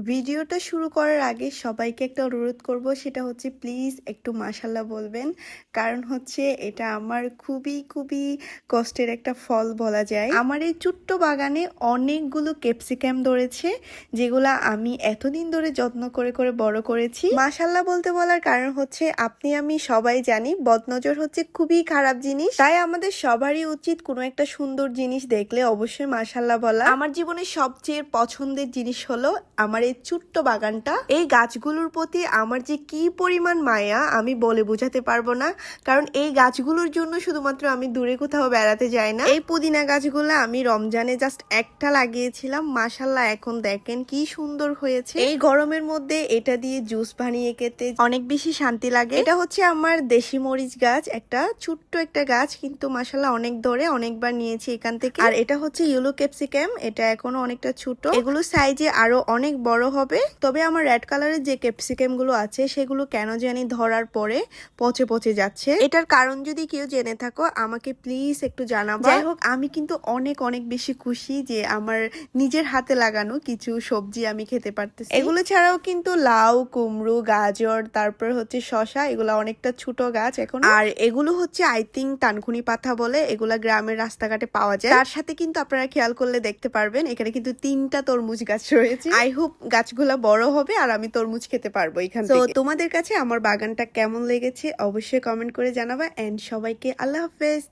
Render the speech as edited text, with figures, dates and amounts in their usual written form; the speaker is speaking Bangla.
ভিডিওটা শুরু করার আগে সবাইকে একটা অনুরোধ করব, সেটা হচ্ছে প্লিজ একটু মাশাল্লাহ বলবেন। কারণ হচ্ছে এটা আমার খুবই খুবই কষ্টের একটা ফল বলা যায়। আমার এই ছোট্ট বাগানে অনেকগুলো ক্যাপসিকাম ধরেছে, যেগুলা আমি এতদিন ধরে যত্ন করে করে বড় করেছি। মাশাল্লাহ বলতে বলার কারণ হচ্ছে আপনি আমি সবাই জানি বদনজর হচ্ছে খুবই খারাপ জিনিস, তাই আমাদের সবারই উচিত কোনো একটা সুন্দর জিনিস দেখলে অবশ্যই মাশাল্লাহ বলা। আমার জীবনে সবচেয়ে পছন্দের জিনিস হলো আমার এই ছোট্ট বাগানটা। এই গাছগুলোর প্রতি আমার যে কি পরিমাণ মায়া আমি বলে বোঝাতে পারবো না। কারণ এই গাছগুলোর জন্য শুধুমাত্র আমি দূরে কোথাও বেড়াতে যাই না। এই পুদিনা গাছগুলো আমি রমজানে জাস্ট একটা লাগিয়েছিলাম, মাশাল্লাহ এখন দেখেন কি সুন্দর হয়েছে। এই গরমের মধ্যে এটা দিয়ে জুস বানিয়ে খেতে অনেক বেশি শান্তি লাগে। এটা হচ্ছে আমার দেশি মরিচ গাছ, একটা ছোট্ট একটা গাছ, কিন্তু মাশাল্লাহ অনেক ধরে অনেকবার নিয়েছি এখান থেকে। আর এটা হচ্ছে ইয়েলো ক্যাপসিকাম, এটা এখনো অনেকটা ছোট, এগুলো সাইজে আরো অনেক বড় হবে। তবে আমার রেড কালারের যে ক্যাপসিকাম গুলো আছে সেগুলো কেন জানি ধরার পরে পচে পচে যাচ্ছে। এটার কারণ যদি কেউ জেনে থাকো আমাকে প্লিজ একটু জানাবা। যাই হোক, আমি কিন্তু অনেক অনেক বেশি খুশি যে আমার নিজের হাতে লাগানো কিছু সবজি আমি খেতে পারতেছি। এগুলো ছাড়াও কিন্তু লাউ, কুমড়ো, গাজর, তারপর হচ্ছে শসা, এগুলো অনেকটা ছোট গাছ এখন। আর এগুলো হচ্ছে আই থিঙ্ক তানকুনি পাতা বলে, এগুলা গ্রামের রাস্তাঘাটে পাওয়া যায়। তার সাথে কিন্তু আপনারা খেয়াল করলে দেখতে পারবেন এখানে কিন্তু 3টা তরমুজ গাছ রয়েছে। আই হোপ গাছগুলা বড় হবে আর আমি তরমুজ খেতে পারবো এখান থেকে। তো তোমাদের কাছে আমার বাগানটা কেমন লেগেছে অবশ্যই কমেন্ট করে জানাবা। এন্ড সবাইকে আল্লাহ হাফেজ।